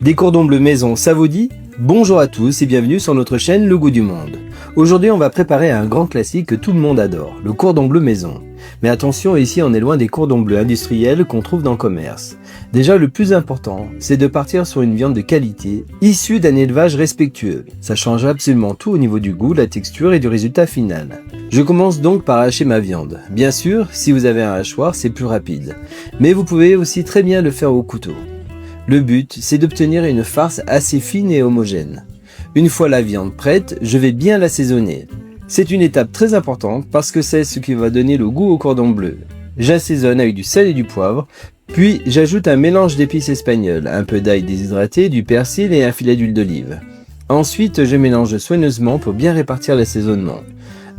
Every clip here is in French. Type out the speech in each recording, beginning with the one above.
Des cordons bleus maison, ça vous dit? Bonjour à tous et bienvenue sur notre chaîne Le Goût du Monde. Aujourd'hui on va préparer un grand classique que tout le monde adore, le cordon bleu maison. Mais attention, ici on est loin des cordons bleus industriels qu'on trouve dans le commerce. Déjà le plus important, c'est de partir sur une viande de qualité, issue d'un élevage respectueux. Ça change absolument tout au niveau du goût, la texture et du résultat final. Je commence donc par hacher ma viande. Bien sûr, si vous avez un hachoir, c'est plus rapide. Mais vous pouvez aussi très bien le faire au couteau. Le but, c'est d'obtenir une farce assez fine et homogène. Une fois la viande prête, je vais bien l'assaisonner. C'est une étape très importante parce que c'est ce qui va donner le goût au cordon bleu. J'assaisonne avec du sel et du poivre, puis j'ajoute un mélange d'épices espagnoles, un peu d'ail déshydraté, du persil et un filet d'huile d'olive. Ensuite, je mélange soigneusement pour bien répartir l'assaisonnement.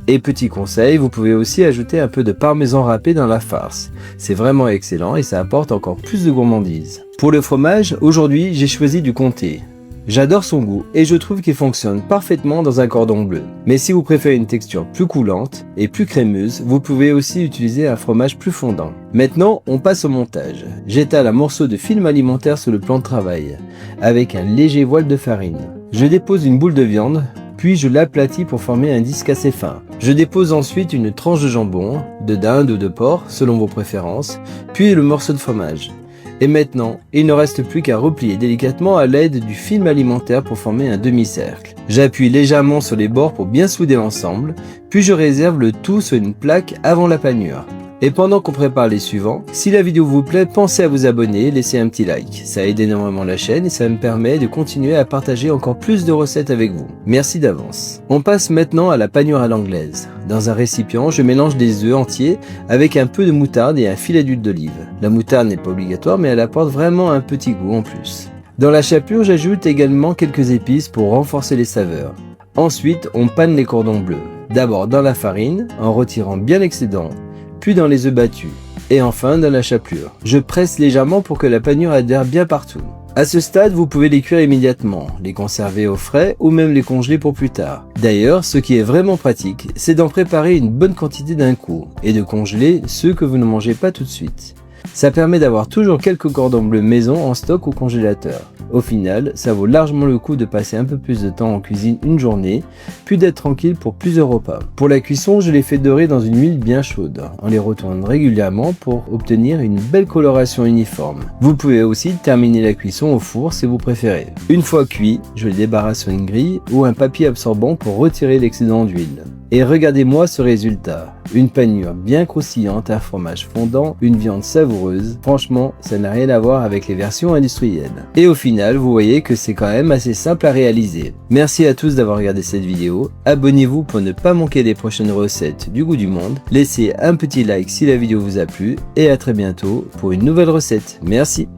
Et petit conseil, vous pouvez aussi ajouter un peu de parmesan râpé dans la farce. C'est vraiment excellent et ça apporte encore plus de gourmandise. Pour le fromage, aujourd'hui j'ai choisi du comté. J'adore son goût et je trouve qu'il fonctionne parfaitement dans un cordon bleu. Mais si vous préférez une texture plus coulante et plus crémeuse, vous pouvez aussi utiliser un fromage plus fondant. Maintenant, on passe au montage. J'étale un morceau de film alimentaire sur le plan de travail, avec un léger voile de farine. Je dépose une boule de viande, puis je l'aplatis pour former un disque assez fin. Je dépose ensuite une tranche de jambon, de dinde ou de porc, selon vos préférences, puis le morceau de fromage. Et maintenant, il ne reste plus qu'à replier délicatement à l'aide du film alimentaire pour former un demi-cercle. J'appuie légèrement sur les bords pour bien souder l'ensemble, puis je réserve le tout sur une plaque avant la panure. Et pendant qu'on prépare les suivants, si la vidéo vous plaît, pensez à vous abonner, laissez un petit like. Ça aide énormément la chaîne et ça me permet de continuer à partager encore plus de recettes avec vous. Merci d'avance. On passe maintenant à la panure à l'anglaise. Dans un récipient, je mélange des œufs entiers avec un peu de moutarde et un filet d'huile d'olive. La moutarde n'est pas obligatoire mais elle apporte vraiment un petit goût en plus. Dans la chapelure, j'ajoute également quelques épices pour renforcer les saveurs. Ensuite, on panne les cordons bleus. D'abord dans la farine, en retirant bien l'excédent, puis dans les œufs battus, et enfin dans la chapelure. Je presse légèrement pour que la panure adhère bien partout. À ce stade, vous pouvez les cuire immédiatement, les conserver au frais ou même les congeler pour plus tard. D'ailleurs, ce qui est vraiment pratique, c'est d'en préparer une bonne quantité d'un coup, et de congeler ceux que vous ne mangez pas tout de suite. Ça permet d'avoir toujours quelques cordons bleus maison en stock au congélateur. Au final, ça vaut largement le coup de passer un peu plus de temps en cuisine une journée, puis d'être tranquille pour plusieurs repas. Pour la cuisson, je les fais dorer dans une huile bien chaude. On les retourne régulièrement pour obtenir une belle coloration uniforme. Vous pouvez aussi terminer la cuisson au four si vous préférez. Une fois cuit, je les débarrasse sur une grille ou un papier absorbant pour retirer l'excédent d'huile. Et regardez-moi ce résultat. Une panure bien croustillante, un fromage fondant, une viande savoureuse. Franchement, ça n'a rien à voir avec les versions industrielles. Et au final, vous voyez que c'est quand même assez simple à réaliser. Merci à tous d'avoir regardé cette vidéo. Abonnez-vous pour ne pas manquer les prochaines recettes du Goût du Monde. Laissez un petit like si la vidéo vous a plu. Et à très bientôt pour une nouvelle recette. Merci.